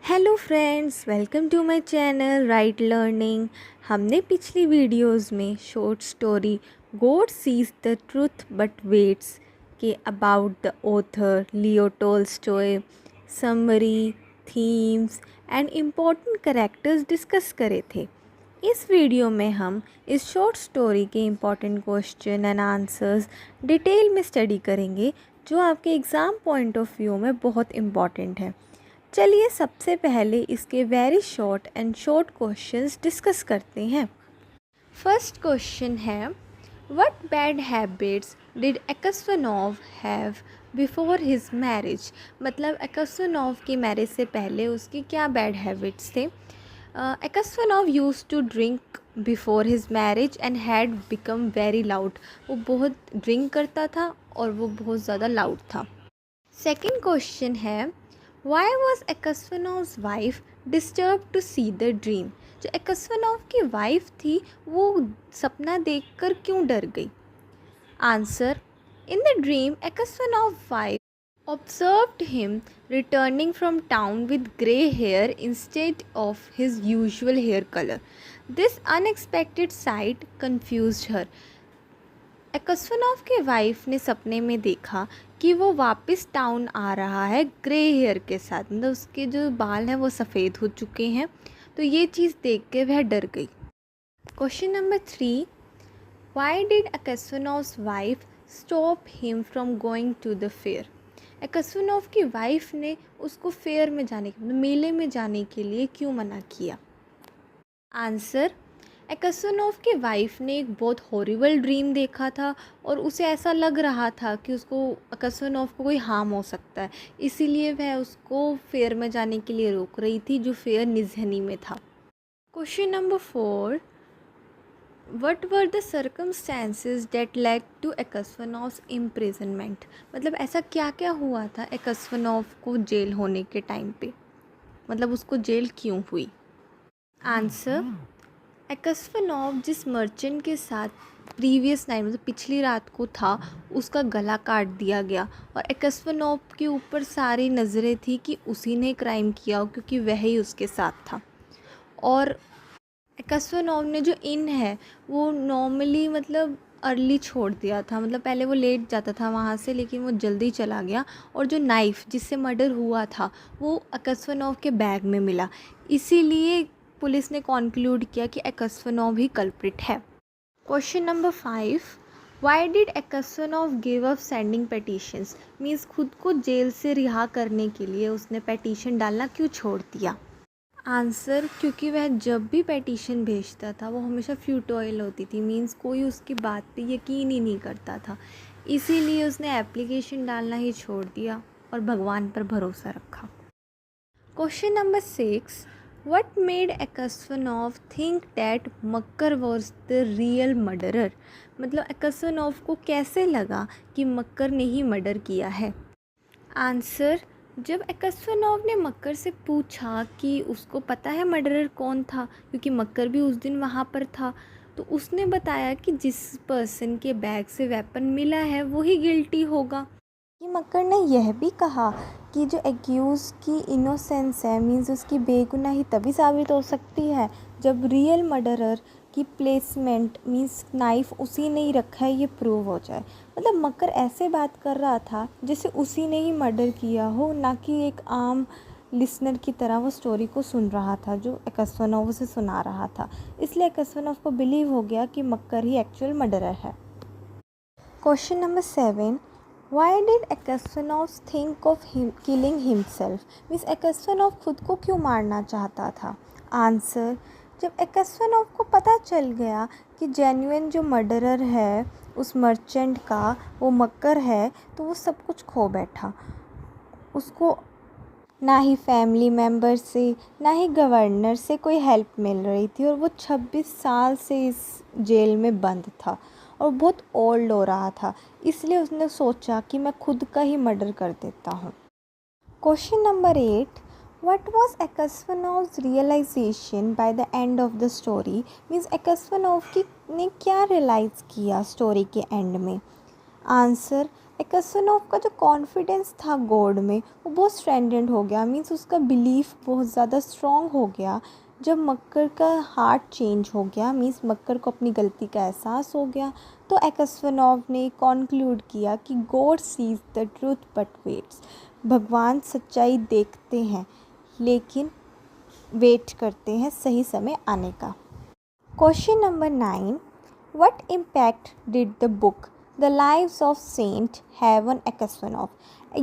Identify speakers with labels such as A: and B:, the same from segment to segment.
A: Hello friends, welcome to my channel Right Learning. हमने पिछली videos में short story God sees the truth but waits के about the author Leo Tolstoy summary, themes and important characters discuss करे थे। इस video में हम इस शॉर्ट स्टोरी के important question and answers detail में स्टडी करेंगे, जो आपके एग्ज़ाम पॉइंट ऑफ व्यू में बहुत इम्पॉर्टेंट है। चलिए सबसे पहले इसके very short and short questions discuss करते हैं। फर्स्ट क्वेश्चन है, what bad habits did Aksionov have before his marriage. मतलब एक्सफनोव की मैरिज से पहले उसकी क्या बैड हैबिट्स थे। Aksionov used to drink before his marriage and had become very loud. वो बहुत ड्रिंक करता था और वो बहुत ज़्यादा लाउड था। सेकेंड क्वेश्चन है, Why was Akasfanov's wife disturbed to see the dream? जो एक्सफनोव की वाइफ थी वो सपना देखकर क्यों डर गई। Answer, in the dream Aksionov wife observed him returning from town with grey hair instead of his usual hair color. This unexpected sight confused her. एक्सफनोव के वाइफ ने सपने में देखा कि वो वापस टाउन आ रहा है ग्रे हेयर के साथ, मतलब उसके जो बाल हैं वो सफ़ेद हो चुके हैं। तो ये चीज़ देख के वह डर गई। Question number 3, why did Aksionov's wife stop him from going to the fair. Aksionov की वाइफ ने उसको फेयर में जाने के, मतलब मेले में जाने के लिए क्यों मना किया। आंसर, एक्सफनोव की वाइफ ने एक बहुत हॉरिबल ड्रीम देखा था और उसे ऐसा लग रहा था कि उसको एक्सफनोव को कोई हार्म हो सकता है, इसीलिए वह उसको फेयर में जाने के लिए रोक रही थी, जो फेयर निज़हनी में था। Question number 4, what were the circumstances that led to Aksionov's imprisonment. मतलब ऐसा क्या क्या हुआ था एक्सफनोव को जेल होने के टाइम पे, मतलब उसको जेल क्यों हुई। आंसर, एक्सफनोव जिस मर्चेंट के साथ प्रीवियस नाइट, मतलब पिछली रात को था, उसका गला काट दिया गया और एक्सफनोव के ऊपर सारी नज़रें थी कि उसी ने क्राइम किया हो, क्योंकि वह ही उसके साथ था। और एक्सफनोव ने जो इन है वो नॉर्मली मतलब अर्ली छोड़ दिया था, मतलब पहले वो लेट जाता था वहाँ से, लेकिन वो जल्दी चला गया। और जो नाइफ़ जिससे मर्डर हुआ था वो एक्सफनोव के बैग में मिला, इसीलिए पुलिस ने कॉन्क्लूड किया कि एक्सफनोव ही कल्प्रिट है। Question number 5, why did Aksionov give up sending petitions. Means खुद को जेल से रिहा करने के लिए उसने पेटिशन डालना क्यों छोड़ दिया। आंसर, क्योंकि वह जब भी पेटिशन भेजता था वो हमेशा फ्यूटाइल होती थी, मीन्स कोई उसकी बात पे यकीन ही नहीं करता था, इसीलिए उसने एप्लीकेशन डालना ही छोड़ दिया और भगवान पर भरोसा रखा। Question number 6, What made Aksionov think that Makar was the real murderer. मतलब एक्सफनोव को कैसे लगा कि मक्कर ने ही मर्डर किया है। आंसर, जब एक्सफनोव ने मक्कर से पूछा कि उसको पता है मर्डरर कौन था, क्योंकि मक्कर भी उस दिन वहाँ पर था, तो उसने बताया कि जिस पर्सन के बैग से वेपन मिला है वही गिल्टी होगा। कि मक्कर ने यह भी कहा कि जो एक्यूज़ की इनोसेंस है, मीन्स उसकी बेगुनाही तभी साबित हो सकती है जब रियल मर्डरर की प्लेसमेंट, मीन्स नाइफ़ उसी ने ही रखा है, ये प्रूव हो जाए। मतलब मक्कर ऐसे बात कर रहा था जैसे उसी ने ही मर्डर किया हो, ना कि एक आम लिसनर की तरह वो स्टोरी को सुन रहा था जो एक्सफनोव से सुना रहा था। इसलिए एक्सफनोव को बिलीव हो गया कि मक्कर ही एक्चुअल मर्डरर है। Question number 7, why did Aksionov think of killing himself. Means Aksionov खुद को क्यों मारना चाहता था। आंसर, जब एक्सफनोव को पता चल गया कि जेन्युइन जो मर्डरर है उस मर्चेंट का वो मक्कर है, तो वो सब कुछ खो बैठा। उसको ना ही फैमिली मेम्बर से ना ही गवर्नर से कोई हेल्प मिल रही थी, और वो 26 साल से इस जेल में बंद था और बहुत ओल्ड हो रहा था, इसलिए उसने सोचा कि मैं खुद का ही मर्डर कर देता हूँ। Question number 8, what was Aksionov's realisation by the end of the story. Means Aksionov की ने क्या रियलाइज़ किया स्टोरी के एंड में। आंसर, एकसनोव का जो कॉन्फिडेंस था गॉड में वो बहुत स्ट्रेंथेंड हो गया, मीन्स उसका बिलीफ बहुत ज़्यादा स्ट्रॉन्ग हो गया। जब मक्कर का हार्ट चेंज हो गया, मीन्स मक्कर को अपनी गलती का एहसास हो गया, तो एकसनोव ने कॉन्क्लूड किया कि God sees the truth but weights, भगवान सच्चाई देखते हैं लेकिन वेट करते हैं सही समय आने का। Question number 9, what impact did the book the lives of saint have on Aksionov.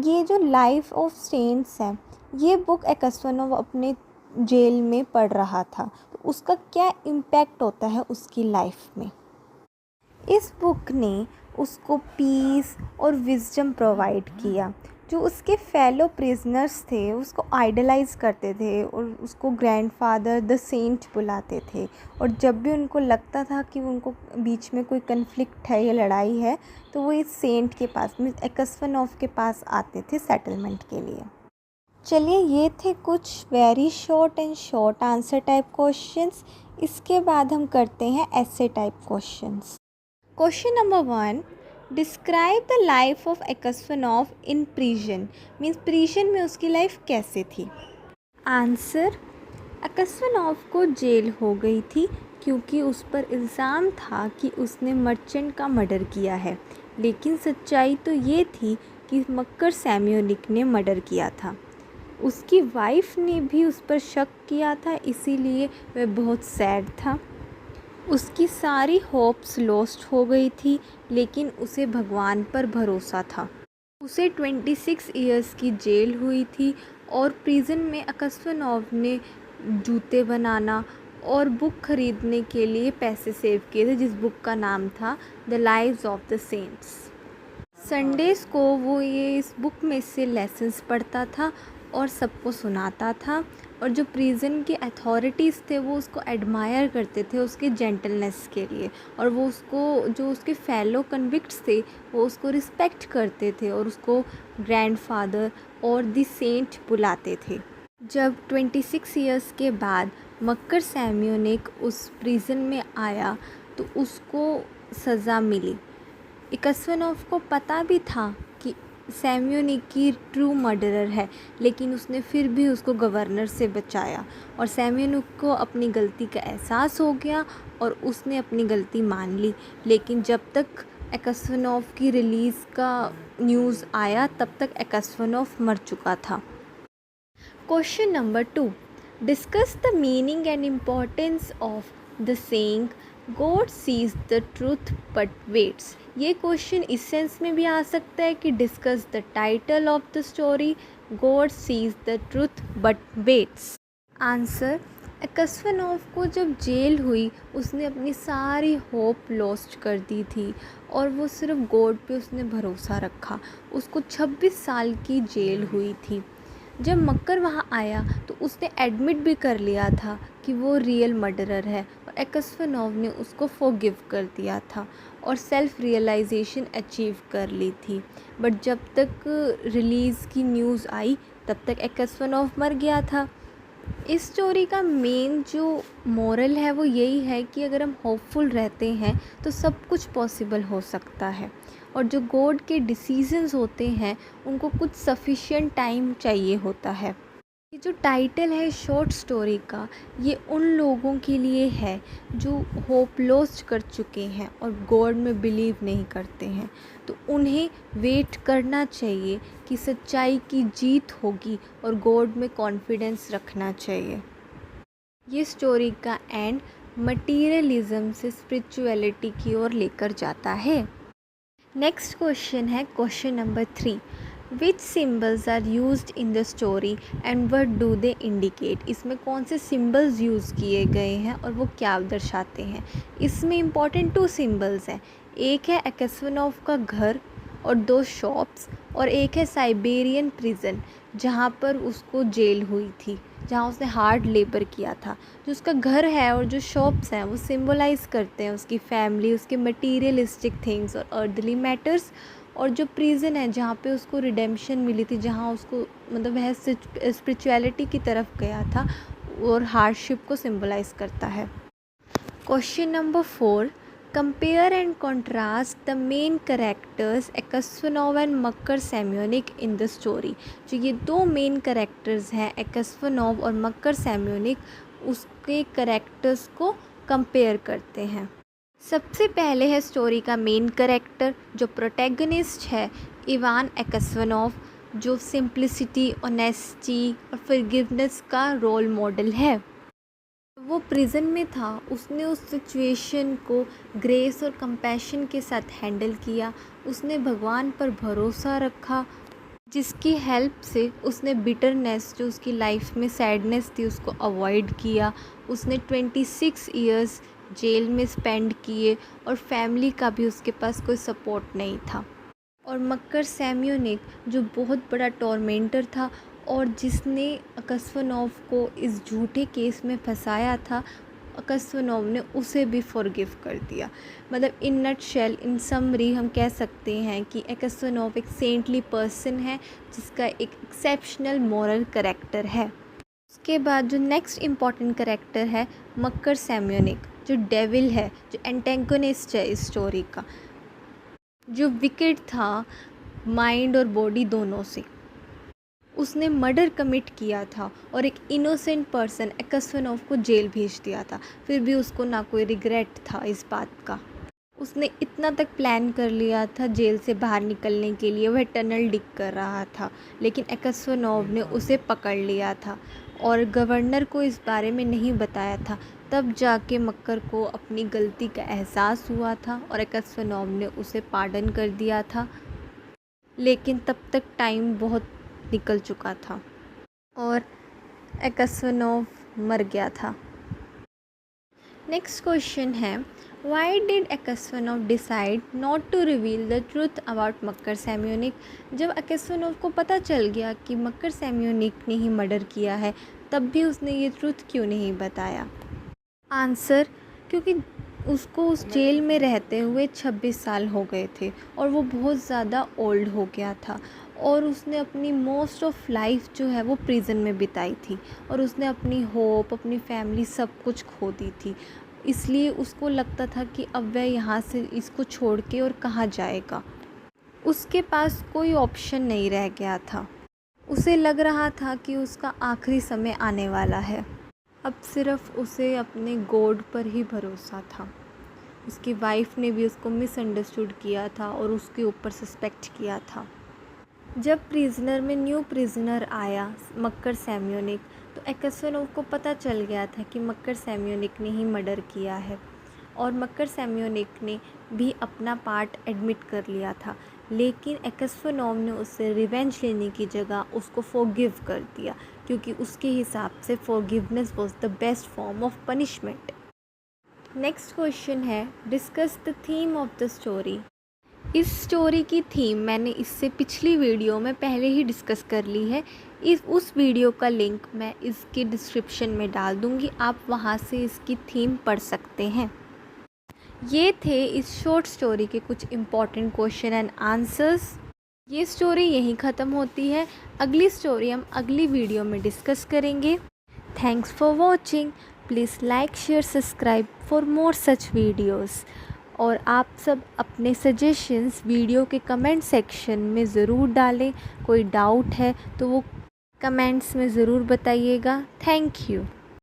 A: ये जो लाइफ ऑफ सेंट्स है, ये बुक एकसनोव अपने जेल में पढ़ रहा था, तो उसका क्या इम्पैक्ट होता है उसकी लाइफ में। इस बुक ने उसको पीस और विजडम प्रोवाइड किया। जो उसके फेलो प्रिजनर्स थे उसको आइडलाइज करते थे और उसको ग्रैंडफादर द सेंट बुलाते थे, और जब भी उनको लगता था कि उनको बीच में कोई कन्फ्लिक्ट है या लड़ाई है तो वो इस सेंट के पास, मीन्स एकसनोव के पास आते थे सेटलमेंट के लिए। चलिए, ये थे कुछ very short and short answer type questions. इसके बाद हम करते हैं ऐसे type questions. Question number 1, describe the life of Aksionov in prison, means prison में उसकी लाइफ कैसे थी। आंसर, एकसनोव को जेल हो गई थी क्योंकि उस पर इल्ज़ाम था कि उसने मर्चेंट का मर्डर किया है, लेकिन सच्चाई तो ये थी कि मक्कर सैम्योनिक ने मर्डर किया था। उसकी वाइफ ने भी उस पर शक किया था, इसीलिए वह बहुत सैड था। उसकी सारी होप्स लॉस्ट हो गई थी, लेकिन उसे भगवान पर भरोसा था। उसे 26 इयर्स की जेल हुई थी और प्रिजन में एकसनोव ने जूते बनाना और बुक खरीदने के लिए पैसे सेव किए थे, जिस बुक का नाम था the lives of the saints. Sundays को वो ये इस बुक में से लेसन्स पढ़ता था और सबको सुनाता था, और जो प्रिजन के अथॉरिटीज़ थे वो उसको एडमायर करते थे उसके जेंटलनेस के लिए, और वो उसको, जो उसके फेलो कन्विक्ट्स थे वो उसको रिस्पेक्ट करते थे और उसको ग्रैंडफादर और द सेंट बुलाते थे। जब 26 इयर्स के बाद मक्कर सैम्योनिक उस प्रिजन में आया तो उसको सज़ा मिली। एकसनोव को पता भी था कि सैम्योनिक की ट्रू मर्डरर है, लेकिन उसने फिर भी उसको गवर्नर से बचाया, और सैम्योनिक को अपनी गलती का एहसास हो गया और उसने अपनी गलती मान ली। लेकिन जब तक एकसनोव की रिलीज़ का न्यूज़ आया तब तक एकसनोव मर चुका था। Question number 2, discuss the meaning and importance of the saying God sees the truth but waits. ये क्वेश्चन इस सेंस में भी आ सकता है कि discuss the title of the story God sees the truth but waits. Answer, Aksionov को जब जेल हुई उसने अपनी सारी होप लॉस्ट कर दी थी और वो सिर्फ गॉड पे उसने भरोसा रखा। उसको 26 साल की जेल हुई थी। जब मक्कर वहाँ आया तो उसने एडमिट भी कर लिया था कि वो रियल मर्डरर है, और एकसनोव ने उसको फॉरगिव कर दिया था और सेल्फ रियलाइजेशन अचीव कर ली थी। बट जब तक रिलीज़ की न्यूज़ आई तब तक एकसनोव मर गया था। इस स्टोरी का मेन जो मोरल है वो यही है कि अगर हम होपफुल रहते हैं तो सब कुछ पॉसिबल हो सकता है, और जो गॉड के डिसीजंस होते हैं उनको कुछ सफिशिएंट टाइम चाहिए होता है। ये जो टाइटल है शॉर्ट स्टोरी का, ये उन लोगों के लिए है जो होप लॉस्ट कर चुके हैं और गॉड में बिलीव नहीं करते हैं, तो उन्हें वेट करना चाहिए कि सच्चाई की जीत होगी और गॉड में कॉन्फिडेंस रखना चाहिए। ये स्टोरी का एंड मटीरियलिज्म से स्पिरिचुअलिटी की ओर लेकर जाता है। नेक्स्ट क्वेश्चन है question number 3, which symbols are used in the story and what do they indicate. इसमें कौन से सिम्बल्स यूज़ किए गए हैं और वो क्या दर्शाते हैं। इसमें इम्पॉर्टेंट 2 सिम्बल्स हैं, एक है एकसनोव का घर और 2 शॉप्स, और एक है साइबेरियन प्रिजन जहाँ पर उसको जेल हुई थी, जहाँ उसने हार्ड लेबर किया था। जो उसका घर है और जो शॉप्स हैं वो सिम्बलाइज़ करते हैं उसकी फैमिली, उसके मटीरियलिस्टिक थिंग्स और अर्दली मैटर्स, और जो प्रिजन है जहाँ पे उसको रिडेम्पशन मिली थी, जहाँ उसको मतलब वह स्पिरिचुअलिटी की तरफ गया था और हार्डशिप को सिम्बलाइज़ करता है। Question number 4, Compare and contrast the main characters Akasvanov and Makar Semyonich in the story। जो ये दो मेन कैरेक्टर्स हैं Akasvanov और मक्कर सैम्योनिक, उसके कैरेक्टर्स को कंपेयर करते हैं। सबसे पहले है स्टोरी का मेन कैरेक्टर जो प्रोटैगनिस्ट है इवान Akasvanov, जो सिंप्लिसिटी, ऑनेस्टी और फॉरगिवनेस का रोल मॉडल है। वो प्रिजन में था, उसने उस सिचुएशन को ग्रेस और कंपैशन के साथ हैंडल किया। उसने भगवान पर भरोसा रखा, जिसकी हेल्प से उसने बिटरनेस, जो उसकी लाइफ में सैडनेस थी, उसको अवॉइड किया। उसने 26 ईयर्स जेल में स्पेंड किए और फैमिली का भी उसके पास कोई सपोर्ट नहीं था। और मक्कर सैम्योनिक जो बहुत बड़ा टॉर्मेंटर था और जिसने अकस्वनोव को इस झूठे केस में फंसाया था, अकस्वनोव ने उसे भी फॉरगिव कर दिया। मतलब इन नटशेल, इन समरी हम कह सकते हैं कि अकस्वनोव एक सेंटली पर्सन है जिसका एक एक्सेप्शनल मॉरल कैरेक्टर है। उसके बाद जो नेक्स्ट इम्पॉर्टेंट कैरेक्टर है मक्कर सैम्योनिक, जो डेविल है, जो एंटेगोनिस्ट है इस स्टोरी का, जो विकेड था माइंड और बॉडी दोनों से। उसने मर्डर कमिट किया था और एक इनोसेंट पर्सन अकस्वनोव को जेल भेज दिया था। फिर भी उसको ना कोई रिग्रेट था इस बात का। उसने इतना तक प्लान कर लिया था जेल से बाहर निकलने के लिए, वह टनल डिग कर रहा था, लेकिन अकस्वनोव ने उसे पकड़ लिया था और गवर्नर को इस बारे में नहीं बताया था। तब जाके मक्कर को अपनी गलती का एहसास हुआ था और अकस्वनोव ने उसे पार्डन कर दिया था, लेकिन तब तक टाइम बहुत निकल चुका था और अकस्वनोव मर गया था। नेक्स्ट क्वेश्चन है, why did Aksionov decide not to reveal the truth about Makar Semyonich. जब अकस्वनोव को पता चल गया कि मक्कर सैम्योनिक ने ही मर्डर किया है, तब भी उसने ये ट्रूथ क्यों नहीं बताया? आंसर, क्योंकि उसको उस जेल में रहते हुए 26 साल हो गए थे और वो बहुत ज़्यादा ओल्ड हो गया था और उसने अपनी मोस्ट ऑफ लाइफ जो है वो प्रिजन में बिताई थी और उसने अपनी होप, अपनी फैमिली, सब कुछ खो दी थी। इसलिए उसको लगता था कि अब वह यहाँ से इसको छोड़ के और कहाँ जाएगा। उसके पास कोई ऑप्शन नहीं रह गया था। उसे लग रहा था कि उसका आखिरी समय आने वाला है। अब सिर्फ उसे अपने गॉड पर ही भरोसा था। उसकी वाइफ ने भी उसको मिसअंडरस्टूड किया था और उसके ऊपर सस्पेक्ट किया था। जब प्रिजनर में न्यू प्रिजनर आया मक्कर सैम्योनिक, तो अकस्वनोव को पता चल गया था कि मक्कर सैम्योनिक ने ही मर्डर किया है और मक्कर सैम्योनिक ने भी अपना पार्ट एडमिट कर लिया था। लेकिन अकस्वनोव ने उससे रिवेंज लेने की जगह उसको फॉरगिव कर दिया, क्योंकि उसके हिसाब से forgiveness was the best form of punishment. Next question है, discuss the theme of the story. इस स्टोरी की थीम मैंने इससे पिछली वीडियो में पहले ही डिस्कस कर ली है। उस वीडियो का लिंक मैं इसकी डिस्क्रिप्शन में डाल दूँगी, आप वहाँ से इसकी थीम पढ़ सकते हैं। ये थे इस शॉर्ट स्टोरी के कुछ इम्पॉर्टेंट क्वेश्चन एंड आंसर्स। ये स्टोरी यहीं ख़त्म होती है। अगली स्टोरी हम अगली वीडियो में डिस्कस करेंगे। Thanks for watching. Please like, share, subscribe for more such videos. और आप सब अपने सजेशंस वीडियो के कमेंट सेक्शन में ज़रूर डालें। कोई डाउट है तो वो कमेंट्स में ज़रूर बताइएगा। Thank you.